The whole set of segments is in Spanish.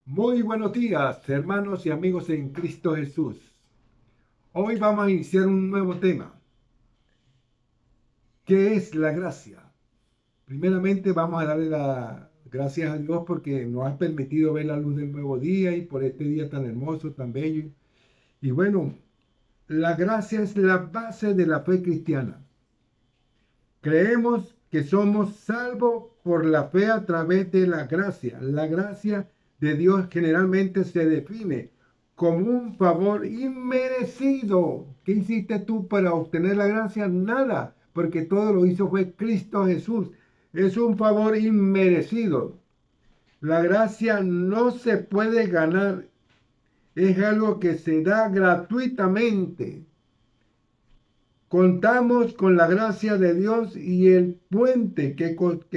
Muy buenos días, hermanos y amigos en Cristo Jesús. Hoy vamos a iniciar un nuevo tema. ¿Qué es la gracia? Primeramente vamos a darle las gracias a Dios porque nos ha permitido ver la luz del nuevo día y por este día tan hermoso, tan bello. Y bueno, la gracia es la base de la fe cristiana. Creemos que somos salvos por la fe a través de la gracia. La gracia de Dios generalmente se define como un favor inmerecido. ¿Qué hiciste tú para obtener la gracia? Nada, porque todo lo hizo fue Cristo Jesús. Es un favor inmerecido. La gracia no se puede ganar, es algo que se da gratuitamente. Contamos con la gracia de Dios y el puente que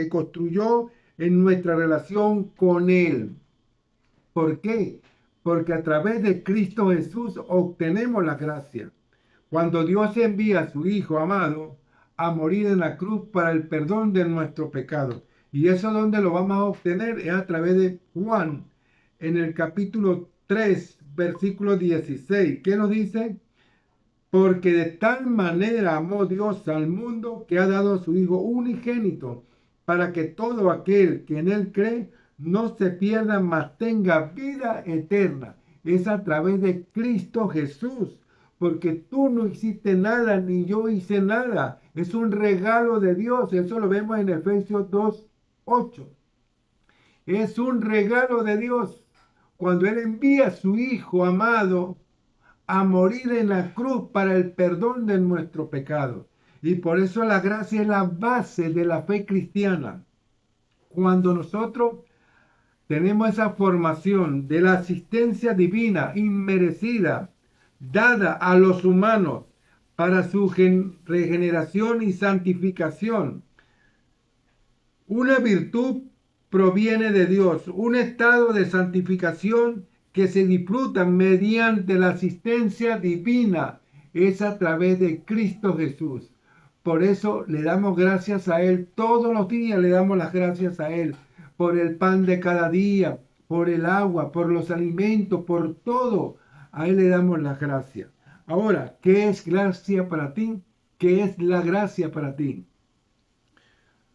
construyó en nuestra relación con Él. ¿Por qué? Porque a través de Cristo Jesús obtenemos la gracia. Cuando Dios envía a su Hijo amado a morir en la cruz para el perdón de nuestro pecado. Y eso donde lo vamos a obtener es a través de Juan, en el capítulo 3, versículo 16. ¿Qué nos dice? Porque de tal manera amó Dios al mundo que ha dado a su Hijo unigénito, para que todo aquel que en Él cree no se pierda, mas tenga vida eterna. Es a través de Cristo Jesús, porque tú no hiciste nada, ni yo hice nada. Es un regalo de Dios. Eso lo vemos en Efesios 2:8. Es un regalo de Dios. Cuando Él envía a su Hijo amado a morir en la cruz para el perdón de nuestro pecado. Y por eso la gracia es la base de la fe cristiana. Cuando nosotros tenemos esa formación de la asistencia divina inmerecida, dada a los humanos para su regeneración y santificación, una virtud proviene de Dios, un estado de santificación que se disfruta mediante la asistencia divina, es a través de Cristo Jesús. Por eso le damos gracias a Él, todos los días le damos las gracias a Él, por el pan de cada día, por el agua, por los alimentos, por todo. A Él le damos las gracias. Ahora, ¿qué es gracia para ti? ¿Qué es la gracia para ti?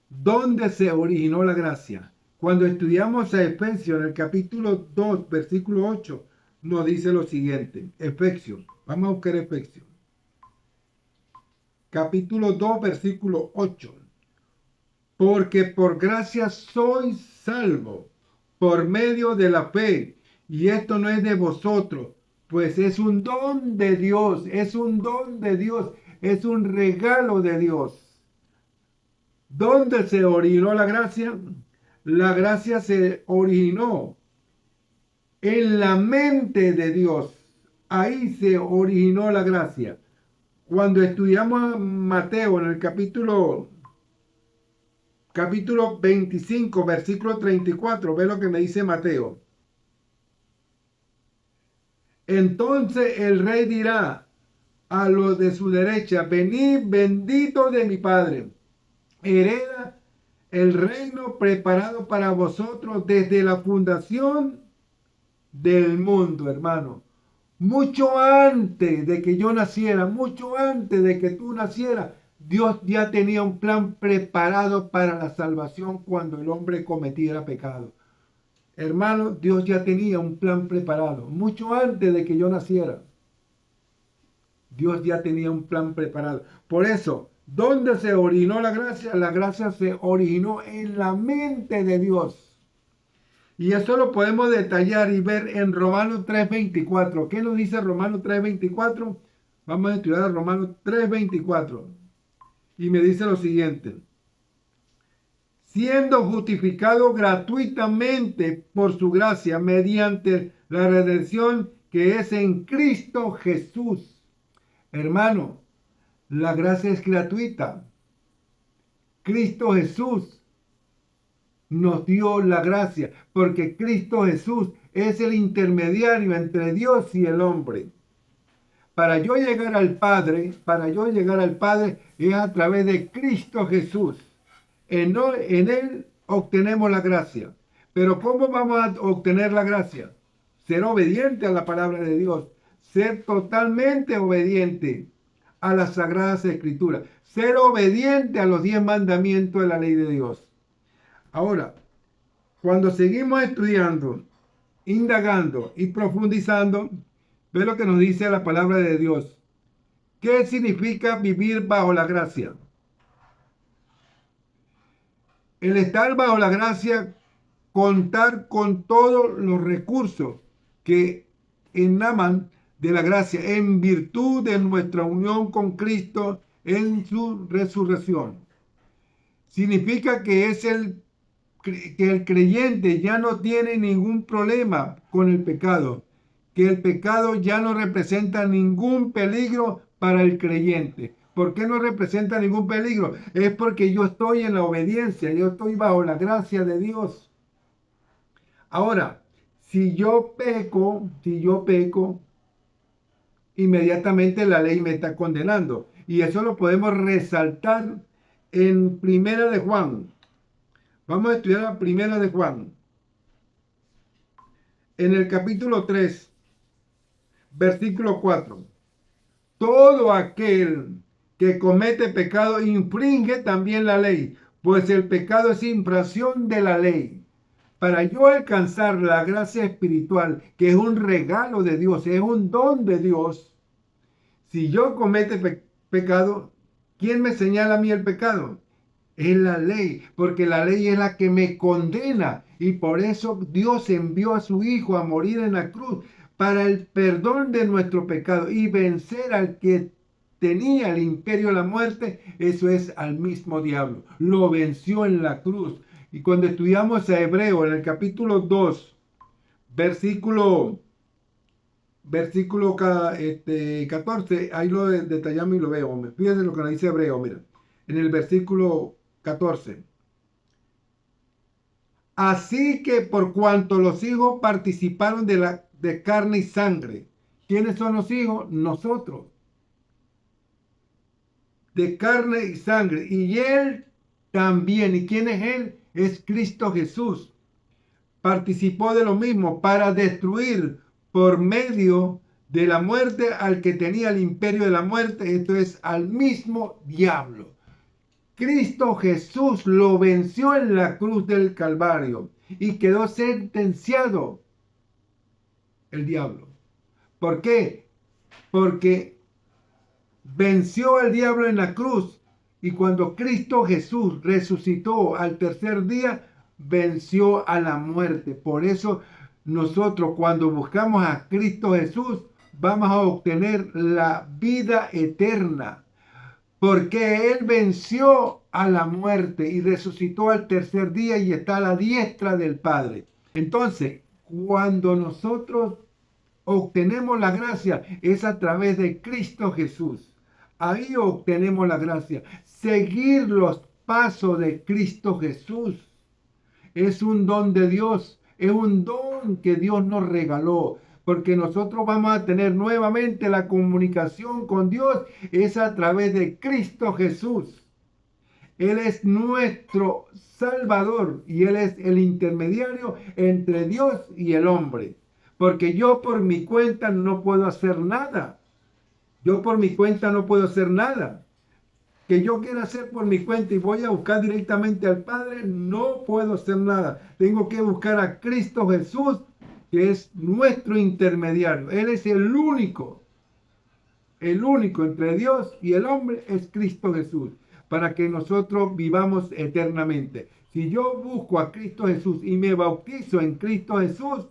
¿Dónde se originó la gracia? Cuando estudiamos a Efesios en el capítulo 2, versículo 8, nos dice lo siguiente. Efesios, vamos a buscar Efesios. Capítulo 2, versículo 8. Porque por gracia sois salvos por medio de la fe. Y esto no es de vosotros, pues es un don de Dios, es un don de Dios, es un regalo de Dios. ¿Dónde se originó la gracia? La gracia se originó en la mente de Dios. Ahí se originó la gracia. Cuando estudiamos a Mateo en el capítulo 25, versículo 34, ve lo que me dice Mateo. Entonces el rey dirá a los de su derecha: venid bendito de mi Padre, hereda el reino preparado para vosotros desde la fundación del mundo, hermano. Mucho antes de que yo naciera, mucho antes de que tú nacieras, Dios ya tenía un plan preparado para la salvación cuando el hombre cometiera pecado. Hermano, Dios ya tenía un plan preparado, mucho antes de que yo naciera. Dios ya tenía un plan preparado. Por eso, ¿dónde se originó la gracia? La gracia se originó en la mente de Dios. Y eso lo podemos detallar y ver en Romanos 3:24. ¿Qué nos dice Romanos 3:24? Vamos a estudiar Romanos 3:24. Y me dice lo siguiente. Siendo justificado gratuitamente por su gracia mediante la redención que es en Cristo Jesús. Hermano, la gracia es gratuita. Cristo Jesús nos dio la gracia, porque Cristo Jesús es el intermediario entre Dios y el hombre. Para yo llegar al Padre es a través de Cristo Jesús. En Él obtenemos la gracia. Pero ¿cómo vamos a obtener la gracia? Ser obediente a la palabra de Dios, ser totalmente obediente a las sagradas escrituras, ser obediente a los 10 mandamientos de la ley de Dios. Ahora, cuando seguimos estudiando, indagando y profundizando, ve lo que nos dice la palabra de Dios. ¿Qué significa vivir bajo la gracia? El estar bajo la gracia, contar con todos los recursos que enaman de la gracia en virtud de nuestra unión con Cristo en su resurrección. Significa que el creyente ya no tiene ningún problema con el pecado, que el pecado ya no representa ningún peligro para el creyente. ¿Por qué no representa ningún peligro? Es porque yo estoy en la obediencia, yo estoy bajo la gracia de Dios. Ahora, si yo peco, inmediatamente la ley me está condenando. Y eso lo podemos resaltar en Primera de Juan. Vamos a estudiar la Primera de Juan. En el capítulo 3, versículo 4. Todo aquel que comete pecado infringe también la ley, pues el pecado es infracción de la ley. Para yo alcanzar la gracia espiritual, que es un regalo de Dios, es un don de Dios, si yo comete pecado, ¿quién me señala a mí el pecado? Es la ley, porque la ley es la que me condena. Y por eso Dios envió a su Hijo a morir en la cruz para el perdón de nuestro pecado y vencer al que tenía el imperio de la muerte, eso es al mismo diablo. Lo venció en la cruz. Y cuando estudiamos a Hebreo en el capítulo 2, versículo 14, ahí lo detallamos y lo veo. Fíjense lo que nos dice Hebreo, mira. En el versículo 14. Así que por cuanto los hijos participaron de carne y sangre. ¿Quiénes son los hijos? Nosotros. De carne y sangre. Y él también. ¿Y quién es él? Es Cristo Jesús. Participó de lo mismo para destruir por medio de la muerte al que tenía el imperio de la muerte, esto es, al mismo diablo. Cristo Jesús lo venció en la cruz del Calvario y quedó sentenciado el diablo. ¿Por qué? Porque venció al diablo en la cruz y cuando Cristo Jesús resucitó al tercer día, venció a la muerte. Por eso nosotros cuando buscamos a Cristo Jesús, vamos a obtener la vida eterna. Porque Él venció a la muerte y resucitó al tercer día y está a la diestra del Padre. Entonces, cuando nosotros obtenemos la gracia, es a través de Cristo Jesús. Ahí obtenemos la gracia. Seguir los pasos de Cristo Jesús es un don de Dios, es un don que Dios nos regaló. Porque nosotros vamos a tener nuevamente la comunicación con Dios, es a través de Cristo Jesús. Él es nuestro Salvador y Él es el intermediario entre Dios y el hombre. Porque yo por mi cuenta no puedo hacer nada. Yo por mi cuenta no puedo hacer nada. Que yo quiera hacer por mi cuenta y voy a buscar directamente al Padre, no puedo hacer nada. Tengo que buscar a Cristo Jesús, que es nuestro intermediario. Él es el único entre Dios y el hombre es Cristo Jesús, para que nosotros vivamos eternamente. Si yo busco a Cristo Jesús y me bautizo en Cristo Jesús,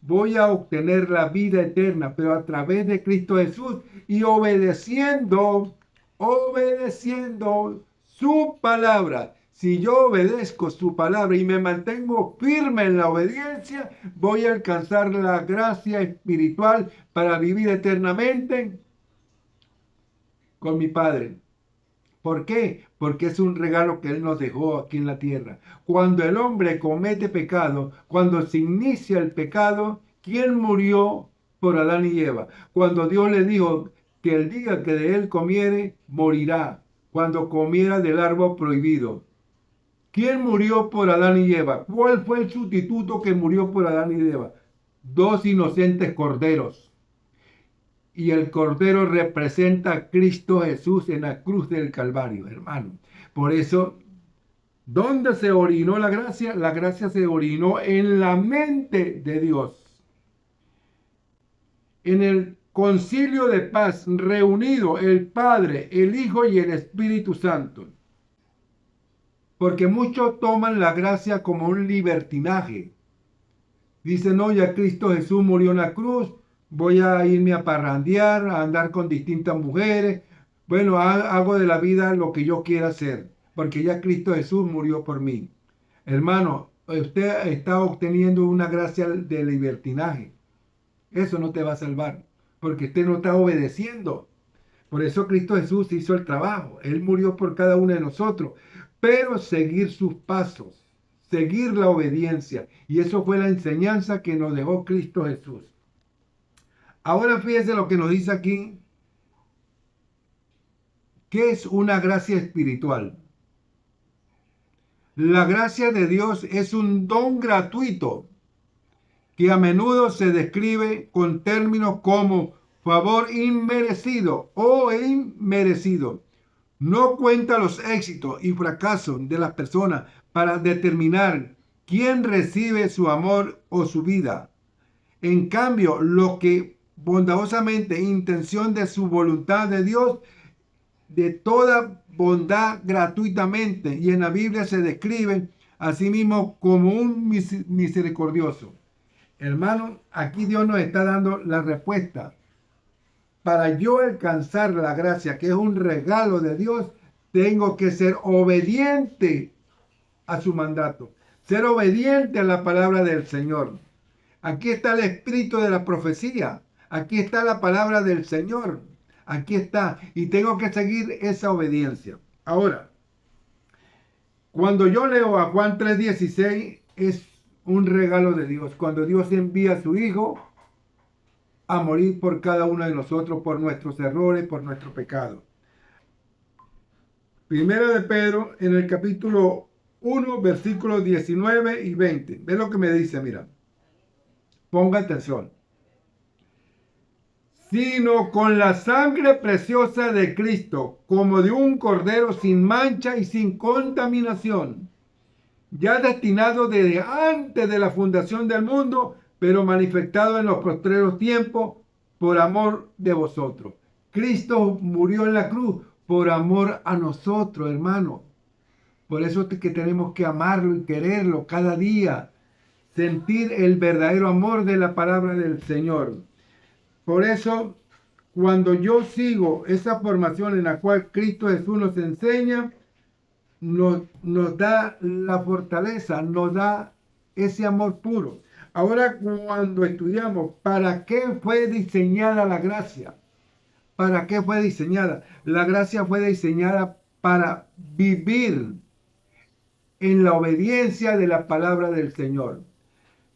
voy a obtener la vida eterna, pero a través de Cristo Jesús y obedeciendo su palabra. Si yo obedezco su palabra y me mantengo firme en la obediencia, voy a alcanzar la gracia espiritual para vivir eternamente con mi Padre. ¿Por qué? Porque es un regalo que Él nos dejó aquí en la tierra. Cuando el hombre comete pecado, cuando se inicia el pecado, ¿quién murió por Adán y Eva? Cuando Dios le dijo que el día que de él comiere, morirá. Cuando comiera del árbol prohibido. ¿Quién murió por Adán y Eva? ¿Cuál fue el sustituto que murió por Adán y Eva? Dos inocentes corderos. Y el cordero representa a Cristo Jesús en la cruz del Calvario, hermano. Por eso, ¿dónde se orinó la gracia? La gracia se orinó en la mente de Dios. En el concilio de paz reunido el Padre, el Hijo y el Espíritu Santo. Porque muchos toman la gracia como un libertinaje. Dicen, no, ya Cristo Jesús murió en la cruz, voy a irme a parrandear, a andar con distintas mujeres. Bueno, hago de la vida lo que yo quiera hacer, porque ya Cristo Jesús murió por mí. Hermano, usted está obteniendo una gracia de libertinaje. Eso no te va a salvar, porque usted no está obedeciendo. Por eso Cristo Jesús hizo el trabajo. Él murió por cada uno de nosotros. Pero seguir sus pasos, seguir la obediencia. Y eso fue la enseñanza que nos dejó Cristo Jesús. Ahora fíjese lo que nos dice aquí. ¿Qué es una gracia espiritual? La gracia de Dios es un don gratuito que a menudo se describe con términos como favor inmerecido o inmerecido. No cuenta los éxitos y fracasos de las personas para determinar quién recibe su amor o su vida. En cambio, lo que bondadosamente, intención de su voluntad de Dios, de toda bondad gratuitamente, y en la Biblia se describe a sí mismo como un misericordioso. Hermano, aquí Dios nos está dando la respuesta. Para yo alcanzar la gracia, que es un regalo de Dios, tengo que ser obediente a su mandato, ser obediente a la palabra del Señor. Aquí está el espíritu de la profecía, aquí está la palabra del Señor, aquí está, y tengo que seguir esa obediencia. Ahora, cuando yo leo a Juan 3:16, es un regalo de Dios, cuando Dios envía a su Hijo a morir por cada uno de nosotros, por nuestros errores, por nuestro pecado. Primera de Pedro, en el capítulo 1, versículos 19 y 20. Ve lo que me dice, mira. Ponga atención. Sino con la sangre preciosa de Cristo, como de un cordero sin mancha y sin contaminación, ya destinado desde antes de la fundación del mundo, pero manifestado en los postreros tiempos por amor de vosotros. Cristo murió en la cruz por amor a nosotros, hermano. Por eso es que tenemos que amarlo y quererlo cada día. Sentir el verdadero amor de la palabra del Señor. Por eso, cuando yo sigo esa formación en la cual Cristo Jesús nos enseña, nos da la fortaleza, nos da ese amor puro. Ahora, cuando estudiamos, ¿para qué fue diseñada la gracia? ¿Para qué fue diseñada? La gracia fue diseñada para vivir en la obediencia de la palabra del Señor.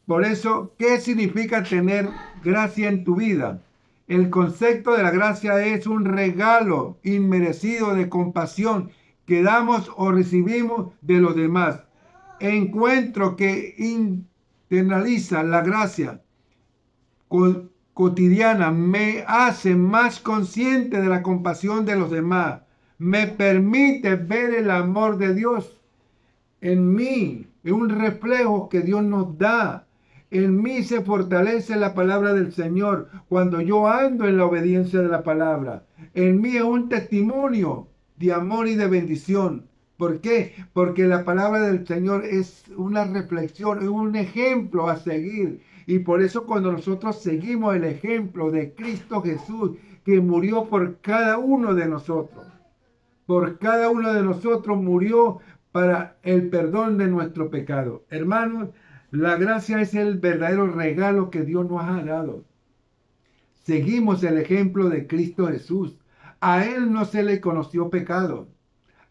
Por eso, ¿qué significa tener gracia en tu vida? El concepto de la gracia es un regalo inmerecido de compasión que damos o recibimos de los demás. Encuentro que internaliza la gracia cotidiana me hace más consciente de la compasión de los demás. Me permite ver el amor de Dios en mí. Es un reflejo que Dios nos da. En mí se fortalece la palabra del Señor cuando yo ando en la obediencia de la palabra. En mí es un testimonio de amor y de bendición. ¿Por qué? Porque la palabra del Señor es una reflexión, es un ejemplo a seguir. Y por eso cuando nosotros seguimos el ejemplo de Cristo Jesús, que murió por cada uno de nosotros, por cada uno de nosotros murió para el perdón de nuestro pecado. Hermanos, la gracia es el verdadero regalo que Dios nos ha dado. Seguimos el ejemplo de Cristo Jesús. A Él no se le conoció pecado.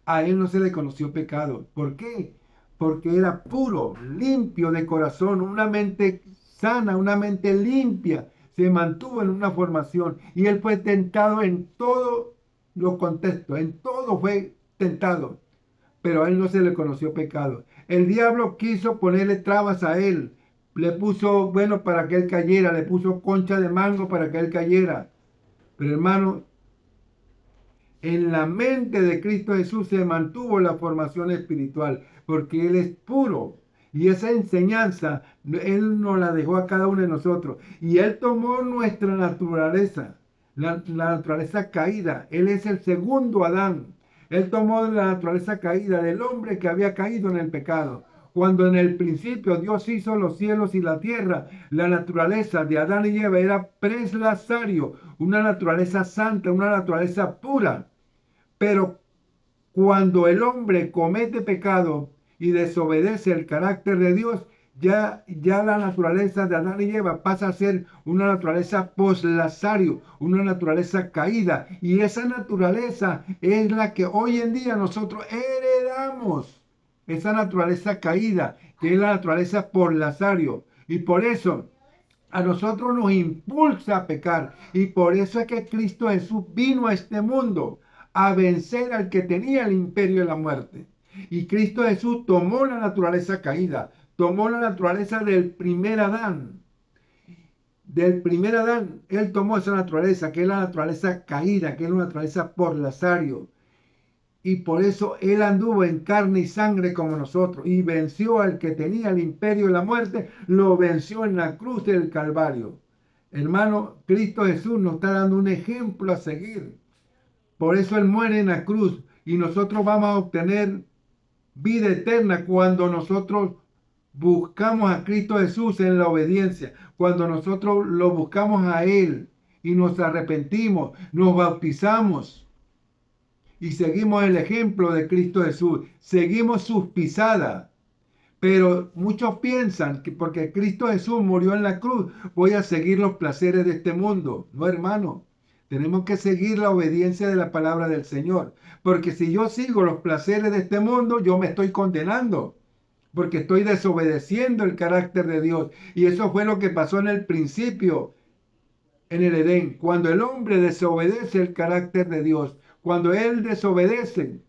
A Él no se le conoció pecado. ¿Por qué? Porque era puro, limpio de corazón, una mente sana, una mente limpia. Se mantuvo en una formación y Él fue tentado en todos los contextos, en todo fue tentado. pero a él no se le conoció pecado. El diablo quiso ponerle trabas a él. Le puso, bueno, para que él cayera, le puso concha de mango para que él cayera. Pero hermano, en la mente de Cristo Jesús se mantuvo la formación espiritual, porque Él es puro. Y esa enseñanza, Él nos la dejó a cada uno de nosotros. Y Él tomó nuestra naturaleza, la naturaleza caída. Él es el segundo Adán. Él tomó la naturaleza caída del hombre que había caído en el pecado. Cuando en el principio Dios hizo los cielos y la tierra, la naturaleza de Adán y Eva era preslazario, una naturaleza santa, una naturaleza pura. Pero cuando el hombre comete pecado y desobedece el carácter de Dios, ya la naturaleza de Adán y Eva pasa a ser una naturaleza poslazario, una naturaleza caída. Y esa naturaleza es la que hoy en día nosotros heredamos. Esa naturaleza caída, que es la naturaleza poslazario. Y por eso a nosotros nos impulsa a pecar. Y por eso es que Cristo Jesús vino a este mundo a vencer al que tenía el imperio de la muerte. Y Cristo Jesús tomó la naturaleza caída, tomó la naturaleza del primer Adán. Del primer Adán, Él tomó esa naturaleza, que es la naturaleza caída, que es la naturaleza por lazario. Y por eso Él anduvo en carne y sangre como nosotros y venció al que tenía el imperio de la muerte, lo venció en la cruz del Calvario. Hermano, Cristo Jesús nos está dando un ejemplo a seguir. Por eso Él muere en la cruz y nosotros vamos a obtener vida eterna cuando nosotros buscamos a Cristo Jesús en la obediencia, cuando nosotros lo buscamos a Él y nos arrepentimos, nos bautizamos y seguimos el ejemplo de Cristo Jesús, seguimos sus pisadas. Pero muchos piensan que porque Cristo Jesús murió en la cruz, voy a seguir los placeres de este mundo. No, hermano. Tenemos que seguir la obediencia de la palabra del Señor. Porque si yo sigo los placeres de este mundo, yo me estoy condenando. Porque estoy desobedeciendo el carácter de Dios. Y eso fue lo que pasó en el principio, en el Edén. Cuando el hombre desobedece el carácter de Dios. Cuando él desobedece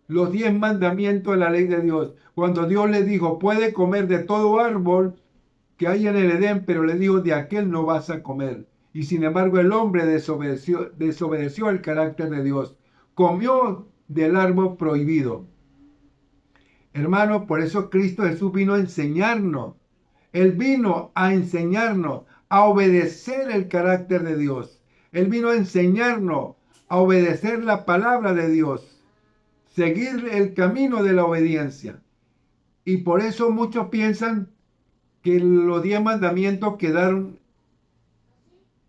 los 10 mandamientos de la ley de Dios. Cuando Dios le dijo, puede comer de todo árbol que hay en el Edén, pero le dijo, de aquel no vas a comer. Y sin embargo el hombre desobedeció el carácter de Dios. Comió del árbol prohibido. Hermano, por eso Cristo Jesús vino a enseñarnos. Él vino a enseñarnos a obedecer el carácter de Dios. Él vino a enseñarnos a obedecer la palabra de Dios. Seguir el camino de la obediencia. Y por eso muchos piensan que los 10 mandamientos quedaron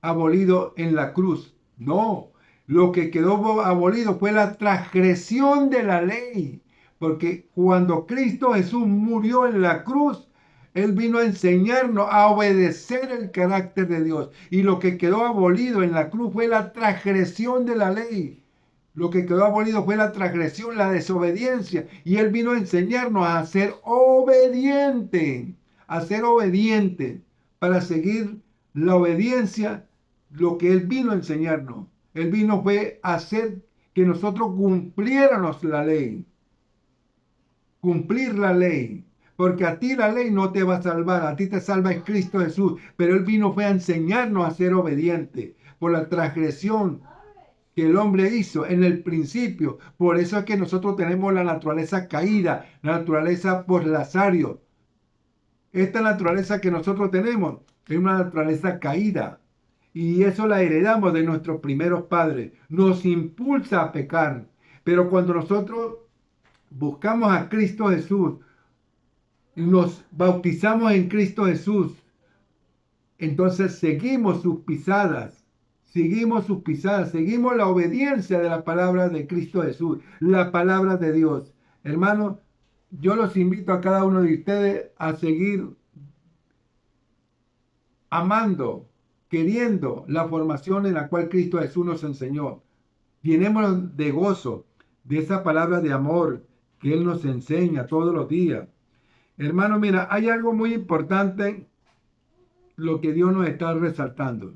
abolidos en la cruz. No, lo que quedó abolido fue la transgresión de la ley. Porque cuando Cristo Jesús murió en la cruz, Él vino a enseñarnos a obedecer el carácter de Dios. Y lo que quedó abolido en la cruz fue la transgresión de la ley. Lo que quedó abolido fue la transgresión, la desobediencia. Y Él vino a enseñarnos a ser obediente. A ser obediente. Para seguir la obediencia, lo que Él vino a enseñarnos. Él vino fue a hacer que nosotros cumpliéramos la ley. Cumplir la ley. Porque a ti la ley no te va a salvar. A ti te salva en Cristo Jesús. Pero Él vino fue a enseñarnos a ser obediente. Por la transgresión que el hombre hizo en el principio. Por eso es que nosotros tenemos la naturaleza caída, la naturaleza por lazario. Esta naturaleza que nosotros tenemos es una naturaleza caída. Y eso la heredamos de nuestros primeros padres. Nos impulsa a pecar. Pero cuando nosotros buscamos a Cristo Jesús, nos bautizamos en Cristo Jesús, entonces seguimos sus pisadas. Seguimos sus pisadas, seguimos la obediencia de la palabra de Cristo Jesús, la palabra de Dios. Hermanos, yo los invito a cada uno de ustedes a seguir amando, queriendo la formación en la cual Cristo Jesús nos enseñó. Llenémonos de gozo, de esa palabra de amor que Él nos enseña todos los días. Hermano, mira, hay algo muy importante, lo que Dios nos está resaltando.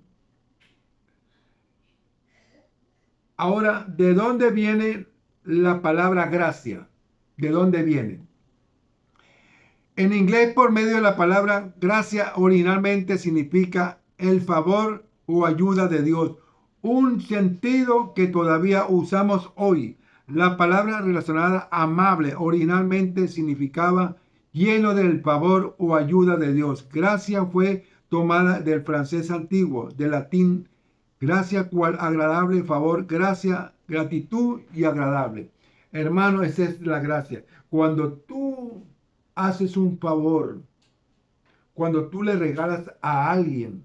Ahora, ¿de dónde viene la palabra gracia? ¿De dónde viene? En inglés, por medio de la palabra gracia, originalmente significa el favor o ayuda de Dios, un sentido que todavía usamos hoy. La palabra relacionada amable originalmente significaba lleno del favor o ayuda de Dios. Gracia fue tomada del francés antiguo, del latín gracia, cual agradable, favor, gracia, gratitud y agradable. Hermano, esa es la gracia. Cuando tú haces un favor, cuando tú le regalas a alguien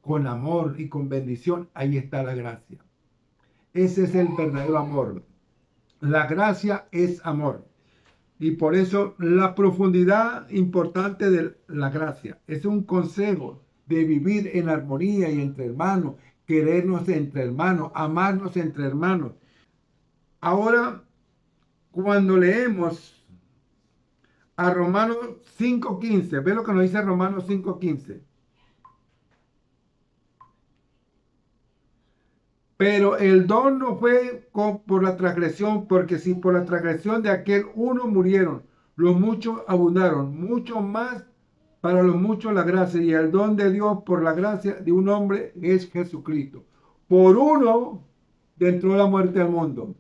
con amor y con bendición, ahí está la gracia. Ese es el verdadero amor. La gracia es amor. Y por eso la profundidad importante de la gracia es un consejo de vivir en armonía y entre hermanos, querernos entre hermanos, amarnos entre hermanos. Ahora, cuando leemos a Romanos 5:15, ve lo que nos dice Romanos 5:15. Pero el don no fue por la transgresión, porque si por la transgresión de aquel uno murieron, los muchos abundaron, mucho más para los muchos la gracia y el don de Dios por la gracia de un hombre es Jesucristo. Por uno entró la muerte al mundo.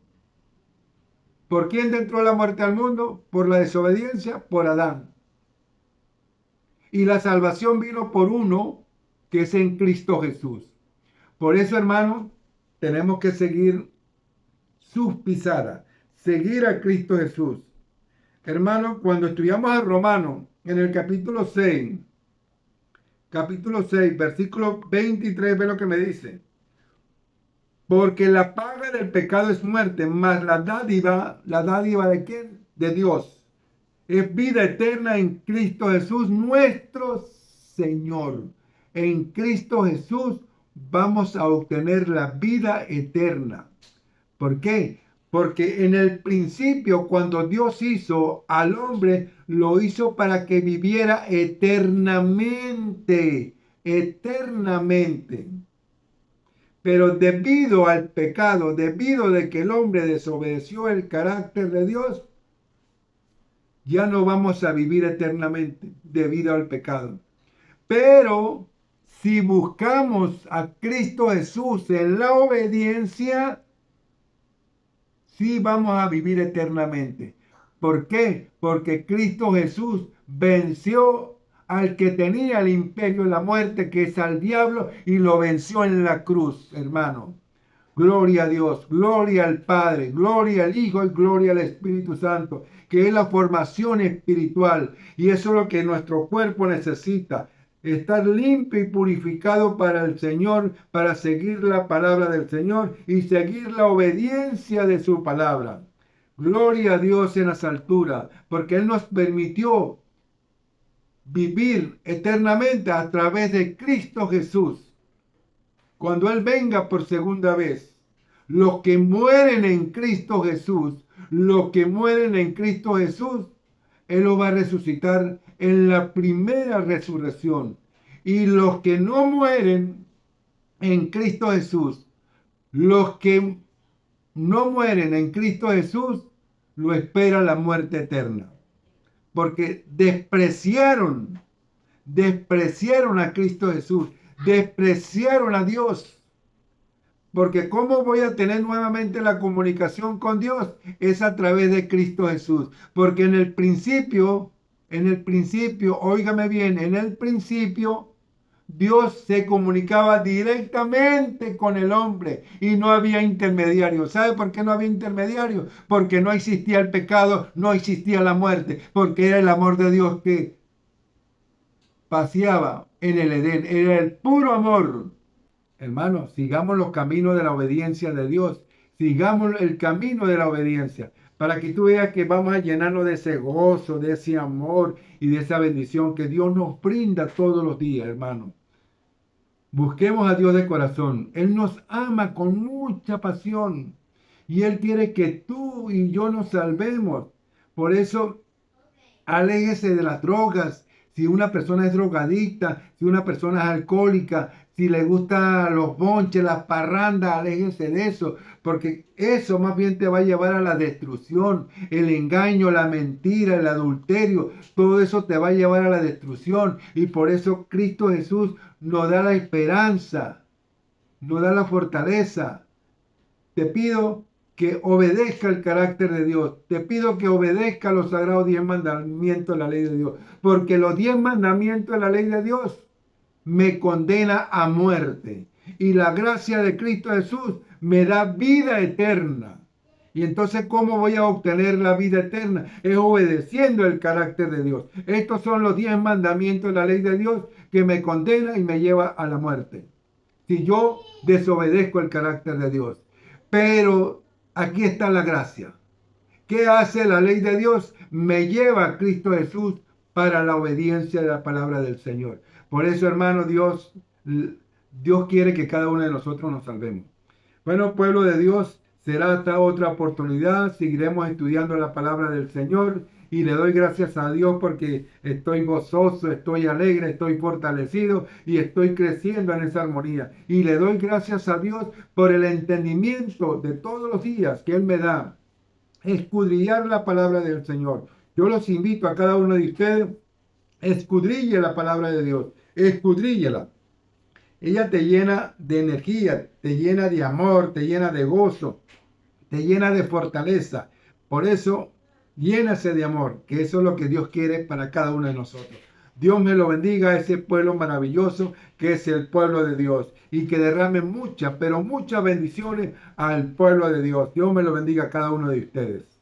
¿Por quién entró la muerte al mundo? Por la desobediencia, por Adán. Y la salvación vino por uno, que es en Cristo Jesús. Por eso, hermanos, tenemos que seguir sus pisadas, seguir a Cristo Jesús. Hermanos, cuando estudiamos a Romanos, en el capítulo 6, versículo 23, ve lo que me dice. Porque la paga del pecado es muerte, mas ¿la dádiva de quién? De Dios. Es vida eterna en Cristo Jesús, nuestro Señor. En Cristo Jesús vamos a obtener la vida eterna. ¿Por qué? Porque en el principio, cuando Dios hizo al hombre, lo hizo para que viviera eternamente, eternamente. Pero debido al pecado, debido de que el hombre desobedeció el carácter de Dios, ya no vamos a vivir eternamente debido al pecado. Pero si buscamos a Cristo Jesús en la obediencia, sí vamos a vivir eternamente. ¿Por qué? Porque Cristo Jesús venció al que tenía el imperio de la muerte, que es al diablo, y lo venció en la cruz, hermano. Gloria a Dios, gloria al Padre, gloria al Hijo y gloria al Espíritu Santo, que es la formación espiritual. Y eso es lo que nuestro cuerpo necesita. Estar limpio y purificado para el Señor, para seguir la palabra del Señor y seguir la obediencia de su palabra. Gloria a Dios en las alturas, porque Él nos permitió vivir eternamente a través de Cristo Jesús. Cuando Él venga por segunda vez, los que mueren en Cristo Jesús, los que mueren en Cristo Jesús, Él los va a resucitar en la primera resurrección. Y los que no mueren en Cristo Jesús, los que no mueren en Cristo Jesús, lo espera la muerte eterna. Porque despreciaron a Cristo Jesús, despreciaron a Dios. Porque ¿cómo voy a tener nuevamente la comunicación con Dios? Es a través de Cristo Jesús. Porque en el principio, óigame bien, en el principio Dios se comunicaba directamente con el hombre y no había intermediario. ¿Sabe por qué no había intermediario? Porque no existía el pecado, no existía la muerte, porque era el amor de Dios que paseaba en el Edén, era el puro amor. Hermanos, sigamos los caminos de la obediencia de Dios, sigamos el camino de la obediencia, para que tú veas que vamos a llenarnos de ese gozo, de ese amor y de esa bendición que Dios nos brinda todos los días, hermanos. Busquemos a Dios de corazón. Él nos ama con mucha pasión y Él quiere que tú y yo nos salvemos. Por eso, aléjese de las drogas. Si una persona es drogadicta, si una persona es alcohólica, Si le gustan los bonches, las parrandas, aléjense de eso, porque eso más bien te va a llevar a la destrucción. El engaño, la mentira, el adulterio, todo eso te va a llevar a la destrucción. Y por eso Cristo Jesús nos da la esperanza, nos da la fortaleza. Te pido que obedezca el carácter de Dios. Te pido que obedezca los sagrados 10 mandamientos de la ley de Dios. Porque los 10 mandamientos de la ley de Dios me condena a muerte. Y la gracia de Cristo Jesús me da vida eterna. Y entonces, ¿cómo voy a obtener la vida eterna? Es obedeciendo el carácter de Dios. Estos son los 10 mandamientos de la ley de Dios que me condena y me lleva a la muerte. Si yo desobedezco el carácter de Dios. Pero aquí está la gracia. ¿Qué hace la ley de Dios? Me lleva a Cristo Jesús para la obediencia de la palabra del Señor. Por eso, hermano, Dios quiere que cada uno de nosotros nos salvemos. Bueno, pueblo de Dios, será hasta otra oportunidad. Seguiremos estudiando la palabra del Señor y le doy gracias a Dios porque estoy gozoso, estoy alegre, estoy fortalecido y estoy creciendo en esa armonía. Y le doy gracias a Dios por el entendimiento de todos los días que Él me da. Escudriñar la palabra del Señor. Yo los invito a cada uno de ustedes, escudrille la palabra de Dios, escudríllela. Ella te llena de energía, te llena de amor, te llena de gozo, te llena de fortaleza. Por eso, llénase de amor, que eso es lo que Dios quiere para cada uno de nosotros. Dios me lo bendiga a ese pueblo maravilloso que es el pueblo de Dios y que derrame muchas, pero muchas bendiciones al pueblo de Dios. Dios me lo bendiga a cada uno de ustedes.